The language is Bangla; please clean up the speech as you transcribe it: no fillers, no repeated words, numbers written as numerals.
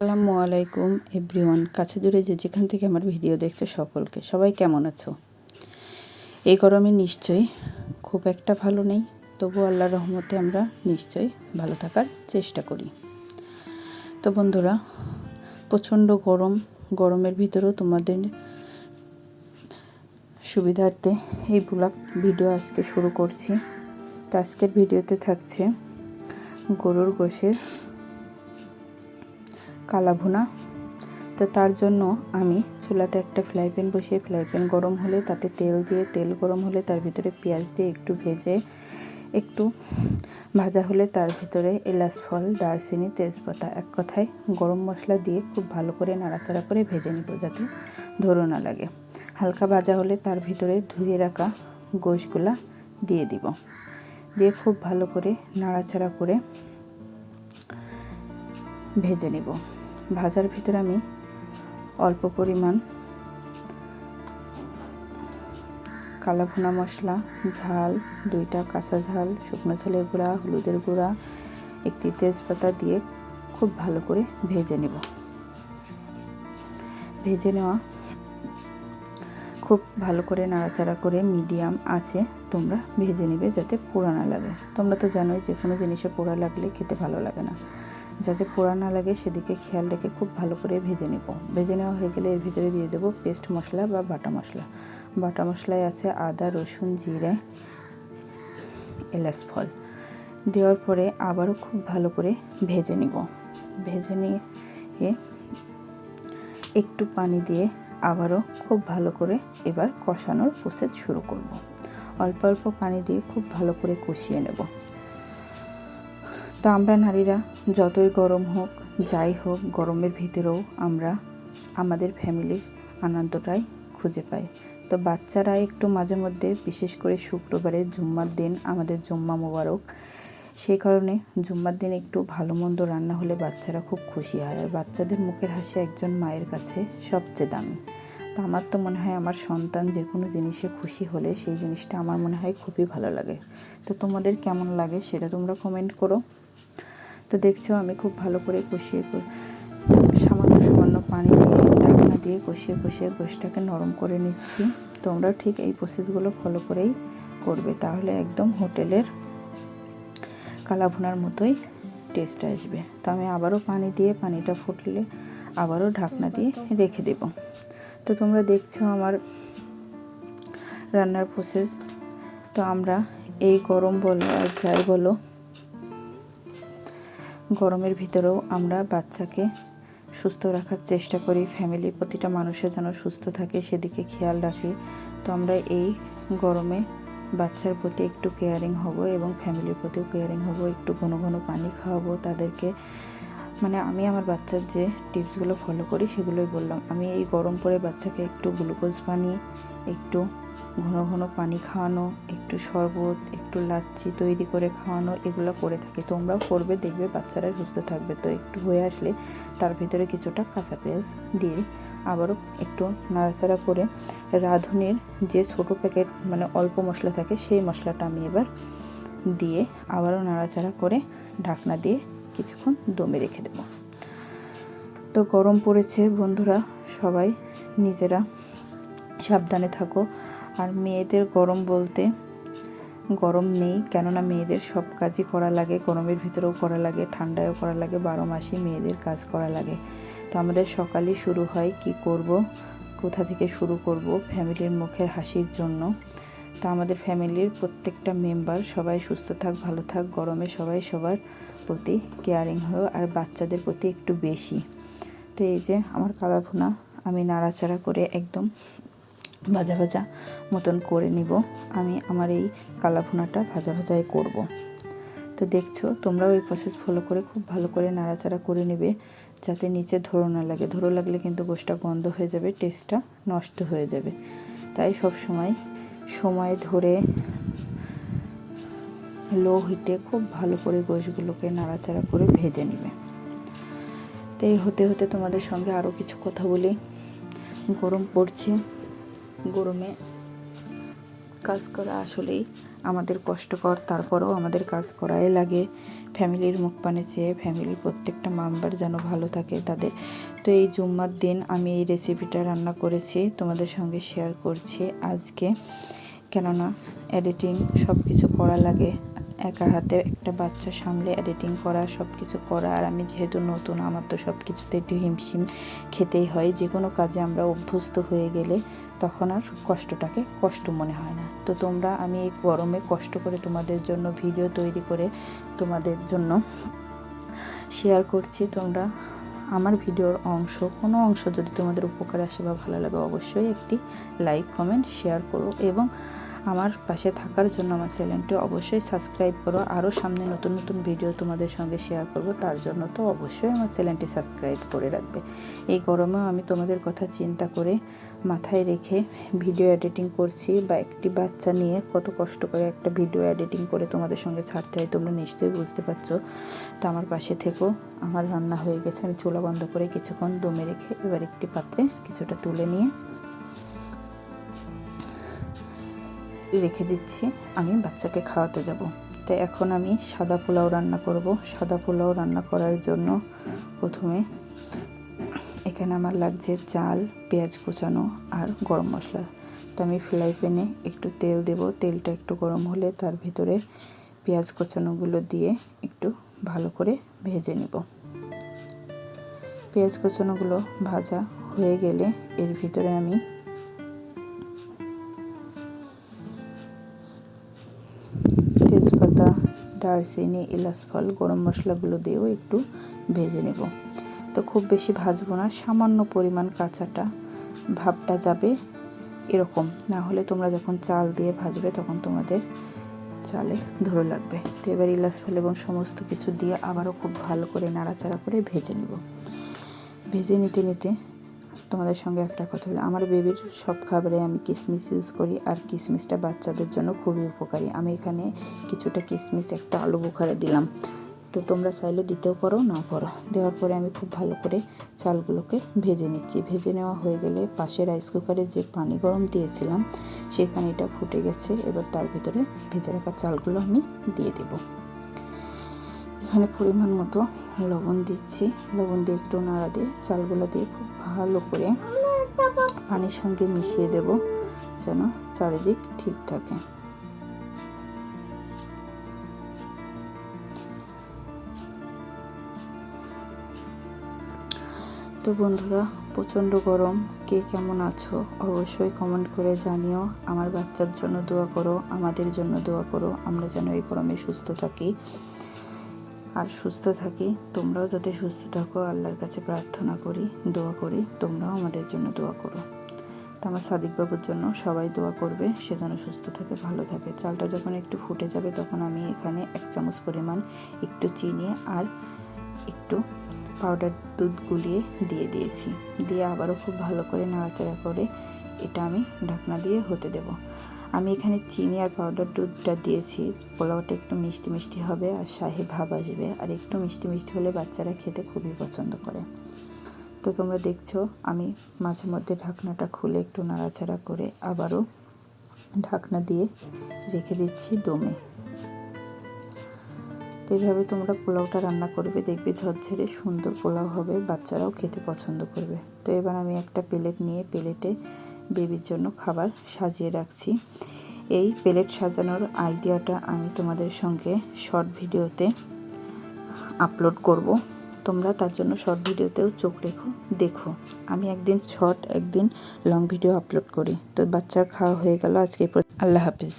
আসসালামু আলাইকুম এভরিওয়ান, কাছে দূরে যে যেখান থেকে আমার ভিডিও দেখছো সকলকে, সবাই কেমন আছো? এই গরমে নিশ্চয়ই খুব একটা ভালো নেই, তবু আল্লাহর রহমতে আমরা নিশ্চয়ই ভালো থাকার চেষ্টা করি। তো বন্ধুরা, প্রচণ্ড গরমের ভিতরেও তোমাদের সুবিধার্থে এই ব্লগ ভিডিও আজকে শুরু করছি। তো আজকের ভিডিওতে থাকছে গরুর গোশের কালা ভুনা। তো তার জন্য আমি চুলাতে একটা ফ্রাই প্যান বসিয়ে, ফ্রাই প্যান গরম হলে তাতে তেল দিয়ে, তেল গরম হলে তার ভিতরে পেঁয়াজ দিয়ে একটু ভেজে, একটু ভাজা হলে তার ভিতরে এলাচ ফল, দারচিনি, তেজপাতা, এক কথায় গরম মশলা দিয়ে খুব ভালো করে নাড়াচাড়া করে ভেজে নিব যাতে ধরো না লাগে। হালকা ভাজা হলে তার ভিতরে ধুয়ে রাখা গোশগুলা দিয়ে দিব, দিয়ে খুব ভালো করে নাড়াচাড়া করে ভেজে নিব। ভাজার ভিতরে আমি অল্প পরিমাণ কালা ভুনা মশলা, ঝাল, 2টা কাঁচা ঝাল, শুকনো ঝালের গুঁড়া, হলুদের গুঁড়া, একটি তেজপাতা দিয়ে খুব ভালো করে ভেজে নেব। ভেজে নেওয়া খুব ভালো করে নাড়াচাড়া করে মিডিয়াম আঁচে তোমরা ভেজে নেবে যাতে পোড়া না লাগে। তোমরা তো জানোই যে কোনো জিনিসে পোড়া লাগলে খেতে ভালো লাগে না, যাতে পোড়া না লাগে সেদিকে খেয়াল রেখে খুব ভালো করে ভেজে নেব। ভেজে নেওয়া হয়ে গেলে এর ভিতরে দিয়ে দেবো পেস্ট মশলা বা বাটা মশলা। বাটা মশলায় আছে আদা, রসুন, জিরে, এলাচ ফল। দেওয়ার পরে আবারও খুব ভালো করে ভেজে নিব। ভেজে নিয়ে একটু পানি দিয়ে আবারও খুব ভালো করে এবার কষানোর প্রসেস শুরু করব। অল্প অল্প পানি দিয়ে খুব ভালো করে কষিয়ে নেব। তো আমরা নারীরা যতই গরম হোক, যাই হোক, গরমের ভিতরেও আমরা আমাদের ফ্যামিলির আনন্দটাই খুঁজে পাই। তো বাচ্চারা একটু মাঝে মধ্যে, বিশেষ করে শুক্রবারে জুম্মার দিন আমাদের জুম্মা মোবারক, সেই কারণে জুম্মার দিন একটু ভালো মন্দ রান্না হলে বাচ্চারা খুব খুশি হয়। আর বাচ্চাদের মুখের হাসি একজন মায়ের কাছে সবচেয়ে দামি। তো আমার তো মনে হয় আমার সন্তান যে কোনো জিনিসে খুশি হলে সেই জিনিসটা আমার মনে হয় খুবই ভালো লাগে। তো তোমাদের কেমন লাগে সেটা তোমরা কমেন্ট করো। তো দেখছো আমি খুব ভালো করে কষিয়ে সামান্য পানি দিয়ে, ঢাকনা দিয়ে কষিয়ে গোশটাকে নরম করে নিচ্ছি। তোমরাও ঠিক এই প্রসেসগুলো ফলো করেই করবে, তাহলে একদম হোটেলের কালা ভুনার মতোই টেস্ট আসবে। তো আমি আবারও পানি দিয়ে, পানিটা ফুটলে আবারও ঢাকনা দিয়ে রেখে দেব। তো তোমরা দেখছো আমার রান্নার প্রসেস। তো আমরা এই গরম বলো আর যাই বলো, গরমের ভিতরেও আমরা বাচ্চাকে সুস্থ রাখার চেষ্টা করি। ফ্যামিলির প্রতিটা মানুষের যেন সুস্থ থাকে সেদিকে খেয়াল রাখি। তো আমরা এই গরমে বাচ্চার প্রতি একটু কেয়ারিং হব এবং ফ্যামিলির প্রতিও কেয়ারিং হব। একটু ঘন ঘন পানি খাওয়াবো তাদেরকে। মানে আমি আমার বাচ্চার যে টিপসগুলো ফলো করি সেগুলোই বললাম। আমি এই গরম পড়ে বাচ্চাকে একটু গ্লুকোজ পানি, একটু ঘন ঘন পানি খাওয়ানো, একটু শরবত, একটু লাচ্ছি তৈরি করে খাওয়ানো, এগুলো করে থাকি। তোমরাও করবে, দেখবে বাচ্চারা সুস্থ থাকবে। তো একটু হয়ে আসলে তার ভিতরে কিছুটা কাঁচা পেঁয়াজ দিয়ে আবারও একটু নাড়াচাড়া করে রাঁধুনির যে ছোটো প্যাকেট মানে অল্প মশলা থাকে সেই মশলাটা আমি এবার দিয়ে আবারও নাড়াচাড়া করে ঢাকনা দিয়ে কিছুক্ষণ দমে রেখে দেব। তো গরম পড়েছে বন্ধুরা, সবাই নিজেরা সাবধানে থাকো। আর মেয়েদের গরম বলতে গরম নেই, কেননা মেয়েদের সব কাজই করা লাগে, গরমের ভিতরেও করা লাগে, ঠান্ডায়ও করা লাগে, 12 মাসই মেয়েদের কাজ করা লাগে। তো আমাদের সকালই শুরু হয় কি করব, কোথা থেকে শুরু করব, ফ্যামিলির মুখের হাসির জন্য। তো আমাদের ফ্যামিলির প্রত্যেকটা মেম্বার সবাই সুস্থ থাক, ভালো থাক। গরমে সবাই সবার প্রতি কেয়ারিং হয়, আর বাচ্চাদের প্রতি একটু বেশি। তো এই যে আমার কালা ভুনা আমি নাড়াচাড়া করে একদম ভাজা ভাজা মতন করে নিব। আমি আমার এই কালা ভুনাটা ভাজা ভাজাই করব। তো দেখছো তোমরাও এই প্রসেস ফলো করে খুব ভালো করে নাড়াচাড়া করে নেবে যাতে নিচে ধরো না লাগে। ধরো লাগলে কিন্তু গোশটা গন্ধ হয়ে যাবে, টেস্টটা নষ্ট হয়ে যাবে। তাই সব সময় ধরে লো হিটে খুব ভালো করে গোশগুলোকে নাড়াচাড়া করে ভেজে নেবে। তো এই হতে হতে তোমাদের সঙ্গে আরও কিছু কথা বলি। গরম পড়ছে, গরমে কাজ করা আসলেই আমাদের কষ্টকর, তারপরেও আমাদের কাজ করাই লাগে ফ্যামিলির মুখ পানে চেয়ে, ফ্যামিলির প্রত্যেকটা মেম্বার যেন ভালো থাকে তাদের। তো এই জুম্মার দিন আমি এই রেসিপিটা রান্না করেছি, তোমাদের সঙ্গে শেয়ার করছি আজকে। কেননা এডিটিং সব কিছু করা লাগে, একা হাতে একটা বাচ্চা সামলে এডিটিং করা, সব কিছু করা। আর আমি যেহেতু নতুন, আমার তো সব কিছুতে একটু হিমশিম খেতেই হয়। যে কোনো কাজে আমরা অভ্যস্ত হয়ে গেলে তখন আর কষ্টটাকে কষ্ট মনে হয় না। তো তোমরা, আমি এই গরমে কষ্ট করে তোমাদের জন্য ভিডিও তৈরি করে তোমাদের জন্য শেয়ার করছি। তোমরা আমার ভিডিওর কোনো অংশ যদি তোমাদের উপকারে আসে বা ভালো লাগে, অবশ্যই একটি লাইক, কমেন্ট, শেয়ার করো এবং আমার পাশে থাকার জন্য আমার চ্যানেলটি অবশ্যই সাবস্ক্রাইব করো। আরও সামনে নতুন নতুন ভিডিও তোমাদের সঙ্গে শেয়ার করব, তার জন্য তো অবশ্যই আমার চ্যানেলটি সাবস্ক্রাইব করে রাখবে। এই গরমেও আমি তোমাদের কথা চিন্তা করে মাথায় রেখে ভিডিও এডিটিং করছি, বা একটি বাচ্চা নিয়ে কত কষ্ট করে একটা ভিডিও এডিটিং করে তোমাদের সঙ্গে ছাড়তে হয় তোমরা নিশ্চয়ই বুঝতে পারছো। তো আমার পাশে থেকো। আমার রান্না হয়ে গেছে, আমি চুলা বন্ধ করে কিছুক্ষণ দমে রেখে এবার একটি পাত্রে কিছুটা তুলে নিয়ে রেখে দিচ্ছি, আমি বাচ্চাকে খাওয়াতে যাব। তো এখন আমি সাদা পোলাও রান্না করব। সাদা পোলাও রান্না করার জন্য প্রথমে এখানে আমার লাগছে চাল, পেঁয়াজ কুচানো আর গরম মশলা। তো আমি ফ্রাই প্যানে একটু তেল দেব, তেলটা একটু গরম হলে তার ভিতরে পেঁয়াজ কুচানোগুলো দিয়ে একটু ভালো করে ভেজে নিব। পেঁয়াজ কুচানোগুলো ভাজা হয়ে গেলে এর ভিতরে আমি তেজপাতা, দারচিনি, এলাচ ফল, গরম মশলাগুলো দিয়েও একটু ভেজে নেব। তো খুব বেশি ভাজবো না, সামান্য পরিমাণ কাঁচাটা ভাবটা যাবে এরকম, না হলে তোমরা যখন চাল দিয়ে ভাজবে তখন তোমাদের চালে ধরে লাগবে। তো এবার এলাচ ফল এবং সমস্ত কিছু দিয়ে আবারও খুব ভালো করে নাড়াচাড়া করে ভেজে নেব। ভেজে নিতে নিতে তোমাদের সঙ্গে একটা কথা বলি, আমার বেবির সব খাবারে আমি কিশমিশ ইউজ করি, আর কিশমিশটা বাচ্চাদের জন্য খুবই উপকারী। আমি এখানে কিছুটা কিশমিশ একটা আলু বোখারে দিলাম, তো তোমরা চাইলে দিতেও পারো, না পারো। দেওয়ার পরে আমি খুব ভালো করে চালগুলোকে ভেজে নিচ্ছি। ভেজে নেওয়া হয়ে গেলে পাশে রাইস কুকারে যে পানি গরম দিয়েছিলাম সেই পানিটা ফুটে গেছে। এবার তার ভিতরে ভেজে রাখা চালগুলো আমি দিয়ে দেব। এখানে পরিমাণ মতো লবণ দিচ্ছি, লবণ দিয়ে একটু নাড়া দিয়ে চালগুলো দিয়ে খুব ভালো করে পানির সঙ্গে মিশিয়ে দেব যেন চারিদিক ঠিক থাকে। তো বন্ধুরা, প্রচণ্ড গরম, কে কেমন আছো অবশ্যই কমেন্ট করে জানিও। আমার বাচ্চার জন্য দোয়া করো, আমাদের জন্য দোয়া করো, আমরা যেন এই গরমে সুস্থ থাকি আর সুস্থ থাকি। তোমরাও যাতে সুস্থ থাকো আল্লাহর কাছে প্রার্থনা করি, দোয়া করি, তোমরাও আমাদের জন্য দোয়া করো। তো আমার সাদিক বাবুর জন্য সবাই দোয়া করবে, সে যেন সুস্থ থাকে, ভালো থাকে। চালটা যখন একটু ফুটে যাবে তখন আমি এখানে 1 চামচ পরিমাণ একটু চিনি আর একটু পাউডার দুধ গুলিয়ে দিয়ে দিয়েছি। দিয়ে আবারও খুব ভালো করে নাড়াচাড়া করে এটা আমি ঢাকনা দিয়ে হতে দেব। আমি এখানে চিনি আর পাউডার দুধটা দিয়েছি, পোলাওটা একটু মিষ্টি মিষ্টি হবে আর শাহি ভাব আসবে, আর একটু মিষ্টি মিষ্টি হলে বাচ্চারা খেতে খুবই পছন্দ করে। তো তোমরা দেখছো আমি মাঝে মধ্যে ঢাকনাটা খুলে একটু নাড়াচাড়া করে আবারও ঢাকনা দিয়ে রেখে দিচ্ছি দমে। তো এইভাবে তোমরা পোলাওটা রান্না করবে, দেখবে ঝরঝরে সুন্দর পোলাও হবে, বাচ্চারাও খেতে পছন্দ করবে। তো এবার আমি একটা প্লেট নিয়ে প্লেটে বেবির জন্য খাবার সাজিয়ে রাখছি। এই প্লেট সাজানোর আইডিয়াটা আমি তোমাদের সঙ্গে শর্ট ভিডিওতে আপলোড করব, তোমরা তার জন্য শর্ট ভিডিওতেও চোখ রেখো, দেখো। আমি একদিন শর্ট একদিন লং ভিডিও আপলোড করি। তো বাচ্চার খাওয়া হয়ে গেল আজকে। আল্লাহ হাফিজ।